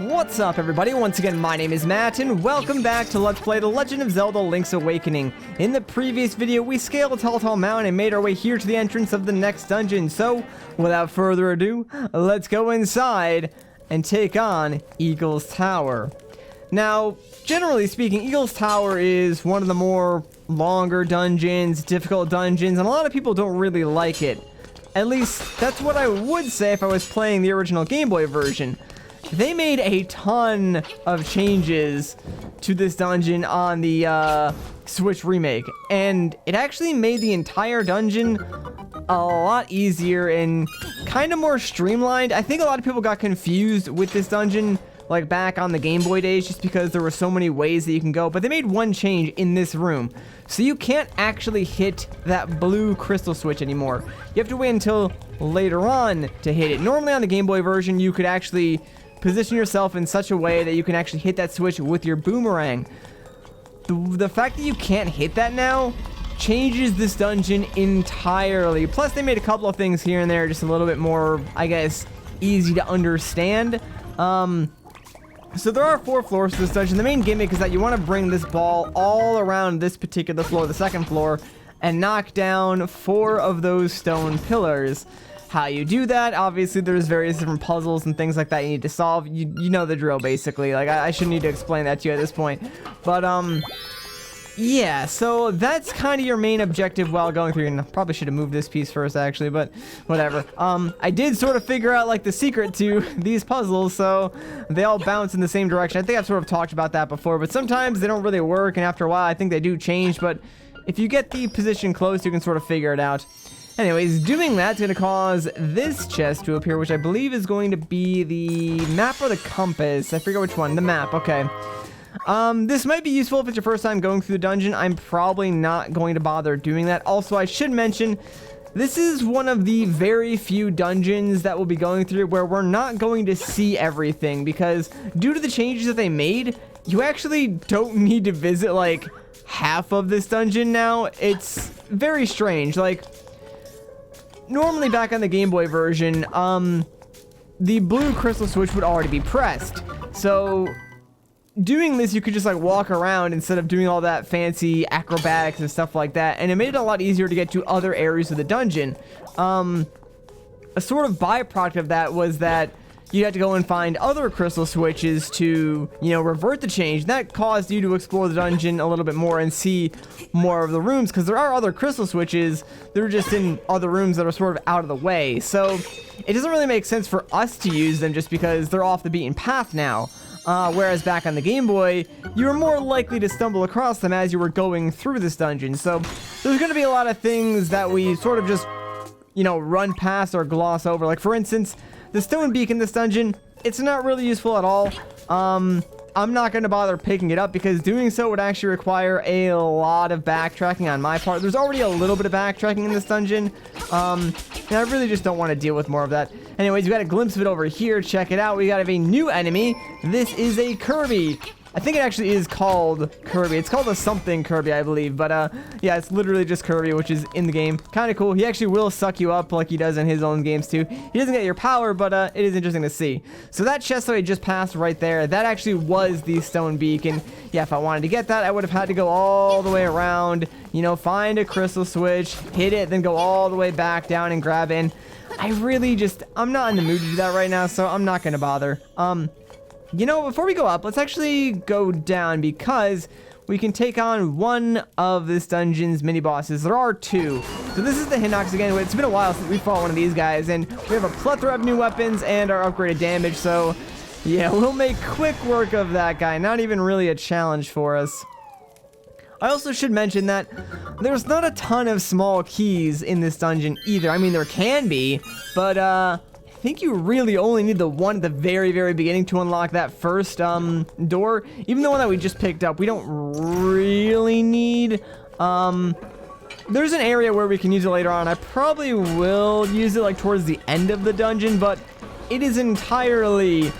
What's up, everybody? Once again, my name is Matt, and welcome back to Let's Play The Legend of Zelda Link's Awakening. In the previous video, we scaled Telltale Mountain and made our way here to the entrance of the next dungeon. So, without further ado, let's go inside and take on Eagle's Tower. Now, generally speaking, Eagle's Tower is one of the more longer dungeons, difficult dungeons, and a lot of people don't really like it. At least, that's what I would say if I was playing the original Game Boy version. They made a ton of changes to this dungeon on the Switch remake, and it actually made the entire dungeon a lot easier and kind of more streamlined. I think a lot of people got confused with this dungeon like back on the Game Boy days just because there were so many ways that you can go, but they made one change in this room. So you can't actually hit that blue crystal switch anymore. You have to wait until later on to hit it. Normally on the Game Boy version, you could actually position yourself in such a way that you can actually hit that switch with your boomerang. The fact that you can't hit that now changes this dungeon entirely. Plus, they made a couple of things here and there just a little bit more, I guess, easy to understand. So there are 4 floors to this dungeon. The main gimmick is that you want to bring this ball all around this particular floor, the second floor, and knock down 4 of those stone pillars. How you do that, obviously there's various different puzzles and things like that you need to solve. You know the drill, basically. Like, I shouldn't need to explain that to you at this point. But, yeah, so that's kind of your main objective while going through. And I probably should have moved this piece first, actually, but whatever. I did sort of figure out, like, the secret to these puzzles, so they all bounce in the same direction. I think I've sort of talked about that before, but sometimes they don't really work, and after a while, I think they do change. But if you get the position close, you can sort of figure it out. Anyways, doing that's going to cause this chest to appear, which I believe is going to be the map or the compass. I forget which one. The map. Okay. This might be useful if it's your first time going through the dungeon. I'm probably not going to bother doing that. Also, I should mention, this is one of the very few dungeons that we'll be going through where we're not going to see everything, because due to the changes that they made, you actually don't need to visit, like, half of this dungeon now. It's very strange. Like, normally back on the Game Boy version, the blue crystal switch would already be pressed. So doing this, you could just like walk around instead of doing all that fancy acrobatics and stuff like that. And it made it a lot easier to get to other areas of the dungeon. A sort of byproduct of that was that you had to go and find other crystal switches to, you know, revert the change. That caused you to explore the dungeon a little bit more and see more of the rooms, because there are other crystal switches that are just in other rooms that are sort of out of the way. So it doesn't really make sense for us to use them just because they're off the beaten path now. Whereas back on the Game Boy, you were more likely to stumble across them as you were going through this dungeon. So there's going to be a lot of things that we sort of just, you know, run past or gloss over. Like, for instance, the stone beak in this dungeon, it's not really useful at all. I'm not going to bother picking it up because doing so would actually require a lot of backtracking on my part. There's already a little bit of backtracking in this dungeon, and I really just don't want to deal with more of that. Anyways, we got a glimpse of it over here. Check it out. We got a new enemy. This is a Kirby. I think it actually is called Kirby. It's called a something Kirby, I believe. But, yeah, it's literally just Kirby, which is in the game. Kind of cool. He actually will suck you up like he does in his own games, too. He doesn't get your power, but it is interesting to see. So that chest that I just passed right there, that actually was the stone beak. And, yeah, if I wanted to get that, I would have had to go all the way around, you know, find a crystal switch, hit it, then go all the way back down and grab it. And I really just, I'm not in the mood to do that right now, so I'm not going to bother. You know, before we go up, let's actually go down because we can take on one of this dungeon's mini-bosses. There are 2. So this is the Hinox again. It's been a while since we fought one of these guys, and we have a plethora of new weapons and our upgraded damage. So, yeah, we'll make quick work of that guy. Not even really a challenge for us. I also should mention that there's not a ton of small keys in this dungeon either. I mean, there can be, but, I think you really only need the one at the very, very beginning to unlock that first door. Even the one that we just picked up, we don't really need. There's an area where we can use it later on. I probably will use it like towards the end of the dungeon, but it is entirely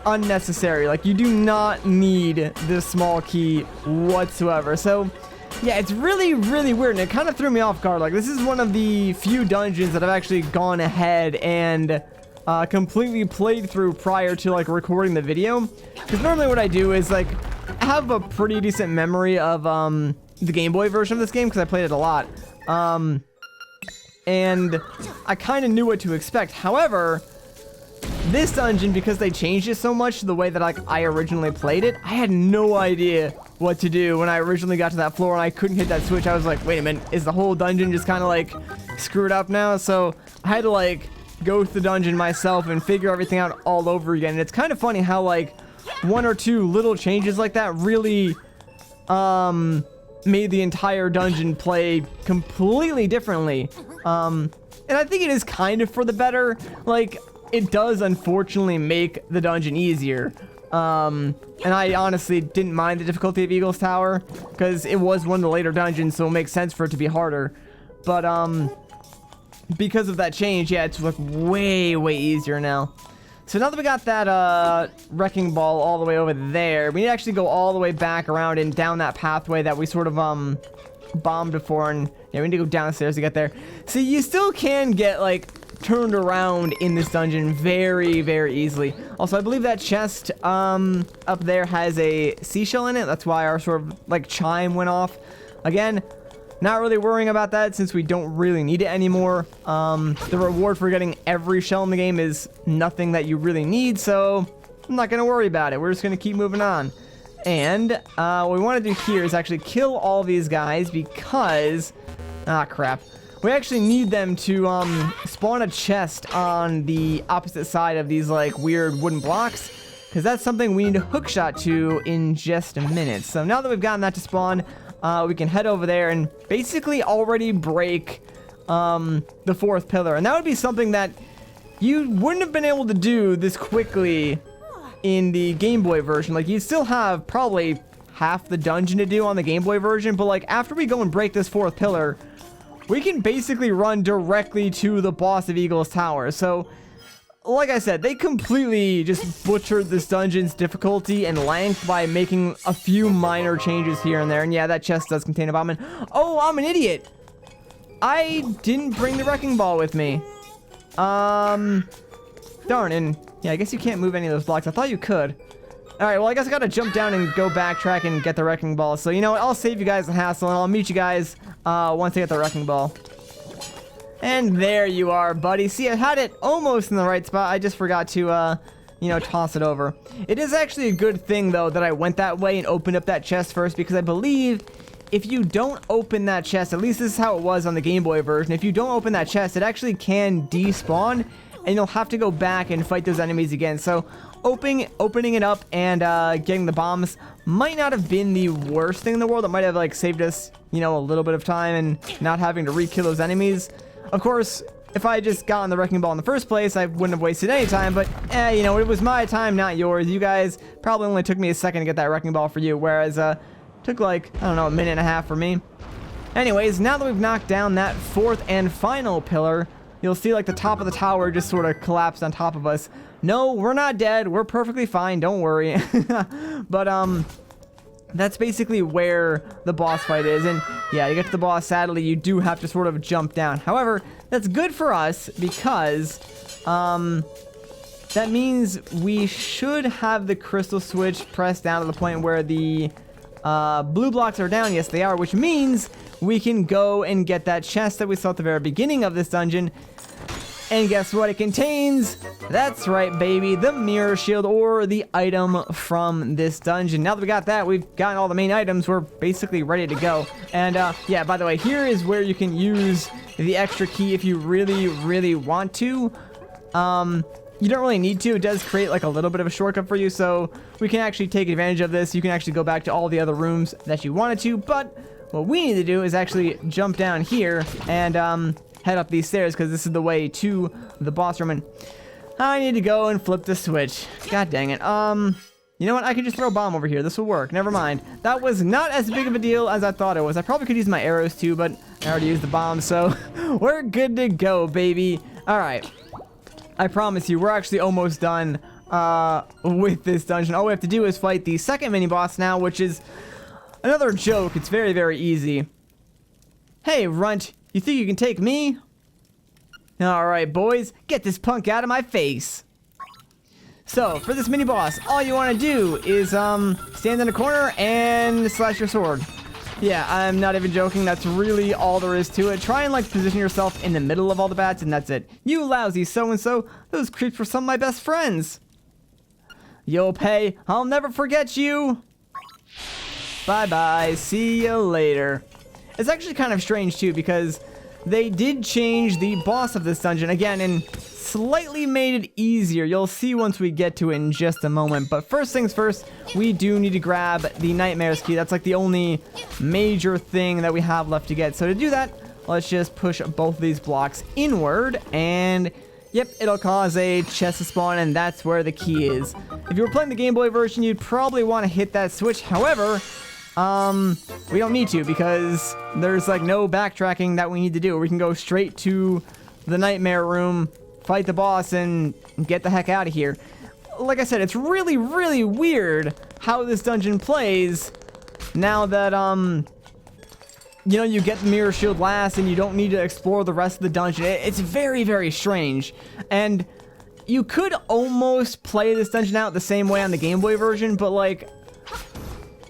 unnecessary. Like, you do not need this small key whatsoever. So yeah, it's really, really weird, and it kind of threw me off guard. Like, this is one of the few dungeons that I've actually gone ahead and completely played through prior to like recording the video. Because normally what I do is like have a pretty decent memory of the Game Boy version of this game because I played it a lot. And I kind of knew what to expect. However, this dungeon, because they changed it so much the way that I originally played it, I had no idea what to do when I originally got to that floor and I couldn't hit that switch. I was like, wait a minute, is the whole dungeon just kind of like screwed up now? So I had to like go through the dungeon myself and figure everything out all over again. And it's kind of funny how like one or two little changes like that really made the entire dungeon play completely differently. And I think it is kind of for the better. Like, it does unfortunately make the dungeon easier. And I honestly didn't mind the difficulty of Eagle's Tower because it was one of the later dungeons, so it makes sense for it to be harder. But because of that change, yeah, it's like way easier now. So now that we got that wrecking ball all the way over there, we need to actually go all the way back around and down that pathway that we sort of bombed before, and yeah, we need to go downstairs to get there. See, you still can get like turned around in this dungeon very easily. Also, I believe that chest up there has a seashell in it. That's why our sort of like chime went off. Again, not really worrying about that since we don't really need it anymore. The reward for getting every shell in the game is nothing that you really need, so I'm not gonna worry about it. We're just gonna keep moving on. And what we want to do here is actually kill all these guys because crap. We actually need them to spawn a chest on the opposite side of these like weird wooden blocks, because that's something we need to hookshot to in just a minute. So now that we've gotten that to spawn, we can head over there and basically already break the fourth pillar. And that would be something that you wouldn't have been able to do this quickly in the Game Boy version. Like, you'd still have probably half the dungeon to do on the Game Boy version, but like after we go and break this fourth pillar, we can basically run directly to the boss of Eagle's Tower. So, like I said, they completely just butchered this dungeon's difficulty and length by making a few minor changes here and there. And yeah, that chest does contain a bomb. And oh, I'm an idiot. I didn't bring the wrecking ball with me. Darn, and yeah, I guess you can't move any of those blocks. I thought you could. Alright, well, I guess I gotta jump down and go backtrack and get the wrecking ball. So, you know what, I'll save you guys the hassle, and I'll meet you guys once I get the wrecking ball. And there you are, buddy. See, I had it almost in the right spot. I just forgot to, you know, toss it over. It is actually a good thing, though, that I went that way and opened up that chest first, because I believe if you don't open that chest, at least this is how it was on the Game Boy version, if you don't open that chest, it actually can despawn, and you'll have to go back and fight those enemies again. So opening it up and getting the bombs might not have been the worst thing in the world. It might have like saved us, you know, a little bit of time and not having to re-kill those enemies. Of course, if I had just gotten the wrecking ball in the first place, I wouldn't have wasted any time, but you know, it was my time, not yours. You guys probably only took me a second to get that wrecking ball for you, whereas took like, I don't know, a minute and a half for me. Anyways, now that we've knocked down that fourth and final pillar, you'll see like the top of the tower just sort of collapsed on top of us. No, we're not dead. We're perfectly fine. Don't worry. But that's basically where the boss fight is. And yeah, to get to the boss, sadly, you do have to sort of jump down. However, that's good for us because that means we should have the crystal switch pressed down to the point where the blue blocks are down. Yes, they are, which means we can go and get that chest that we saw at the very beginning of this dungeon. And guess what it contains? That's right, baby, the mirror shield, or the item from this dungeon. Now that we got that, we've gotten all the main items, we're basically ready to go. And yeah, by the way, here is where you can use the extra key if you really want to. You don't really need to. It does create like a little bit of a shortcut for you, so we can actually take advantage of this. You can actually go back to all the other rooms that you wanted to, but what we need to do is actually jump down here and head up these stairs, because this is the way to the boss room. And I need to go and flip the switch. God dang it. You know what? I can just throw a bomb over here. This will work. Never mind. That was not as big of a deal as I thought it was. I probably could use my arrows too, but I already used the bomb, so we're good to go, baby. All right. I promise you, we're actually almost done with this dungeon. All we have to do is fight the second mini boss now, which is another joke. It's very easy. Hey, Runt. You think you can take me? Alright, boys, get this punk out of my face. So, for this mini boss, all you want to do is, stand in a corner and slash your sword. Yeah, I'm not even joking, that's really all there is to it. Try and, like, position yourself in the middle of all the bats, and that's it. You lousy so-and-so, those creeps were some of my best friends. You'll pay, I'll never forget you. Bye-bye, see you later. It's actually kind of strange, too, because they did change the boss of this dungeon again and slightly made it easier. You'll see once we get to it in just a moment. But first things first, we do need to grab the Nightmares key. That's like the only major thing that we have left to get. So to do that, let's just push both of these blocks inward and yep, it'll cause a chest to spawn, and that's where the key is. If you were playing the Game Boy version, you'd probably want to hit that switch. However, we don't need to because there's like no backtracking that we need to do. We can go straight to the Nightmare room, fight the boss, and get the heck out of here. Like I said, it's really, really weird how this dungeon plays now that, you know, you get the mirror shield last and you don't need to explore the rest of the dungeon. It's very, very strange. And you could almost play this dungeon out the same way on the Game Boy version, but like,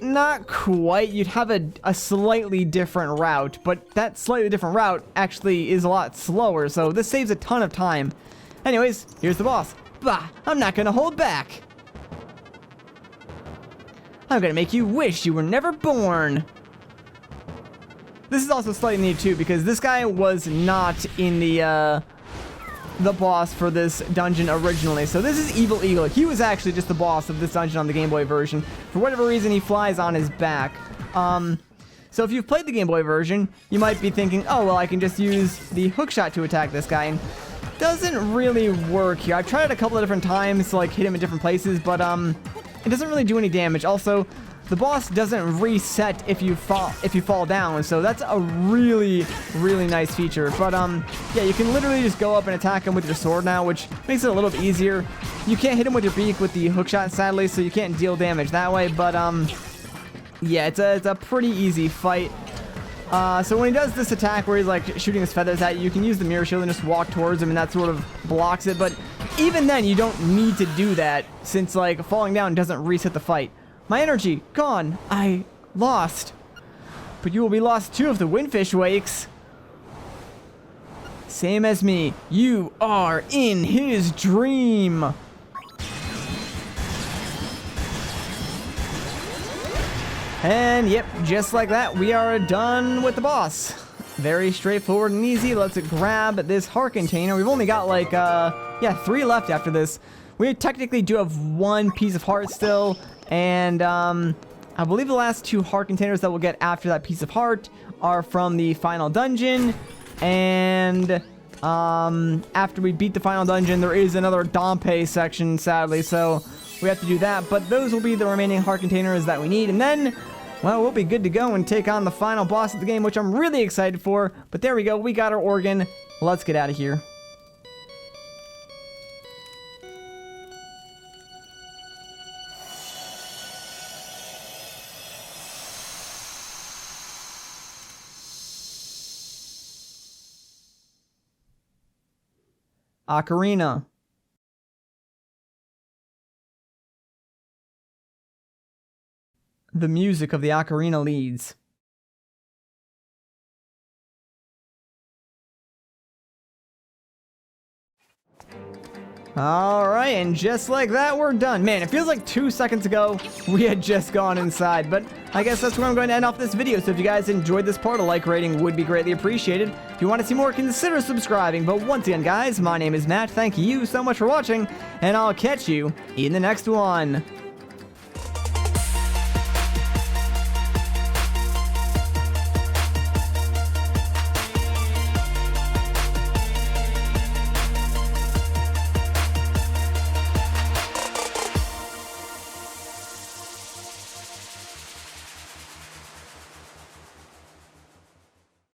not quite. You'd have a slightly different route, but that slightly different route actually is a lot slower, so this saves a ton of time. Anyways, here's the boss. Bah, I'm not gonna hold back. I'm gonna make you wish you were never born. This is also slightly neat too, because this guy was not in the boss for this dungeon originally. So this is Evil Eagle. He was actually just the boss of this dungeon on the Game Boy version. For whatever reason, he flies on his back. So if you've played the Game Boy version, you might be thinking, oh, well, I can just use the hookshot to attack this guy. And doesn't really work here. I've tried it a couple of different times to like hit him in different places, but it doesn't really do any damage. Also, the boss doesn't reset if you fall down, so that's a really, really nice feature. But yeah, you can literally just go up and attack him with your sword now, which makes it a little bit easier. You can't hit him with your beak with the hookshot, sadly, so you can't deal damage that way. But yeah, it's a pretty easy fight. So when he does this attack where he's like shooting his feathers at you, you can use the mirror shield and just walk towards him, and that sort of blocks it. But even then, you don't need to do that, since like falling down doesn't reset the fight. My energy, gone. I lost. But you will be lost too if the windfish wakes. Same as me. You are in his dream. And yep, just like that, we are done with the boss. Very straightforward and easy. Let's grab this heart container. We've only got like, yeah, 3 left after this. We technically do have 1 piece of heart still. And I believe the last 2 heart containers that we'll get after that piece of heart are from the final dungeon. And after we beat the final dungeon, there is another Dompe section, sadly, so we have to do that. But those will be the remaining heart containers that we need. And then, well, we'll be good to go and take on the final boss of the game, which I'm really excited for. But there we go. We got our organ. Let's get out of here. Ocarina. The music of the ocarina leads. Alright, and just like that, we're done. Man, it feels like 2 seconds ago we had just gone inside, but I guess that's where I'm going to end off this video. So if you guys enjoyed this part, a like rating would be greatly appreciated. If you want to see more, consider subscribing. But once again, guys, my name is Matt. Thank you so much for watching, and I'll catch you in the next one.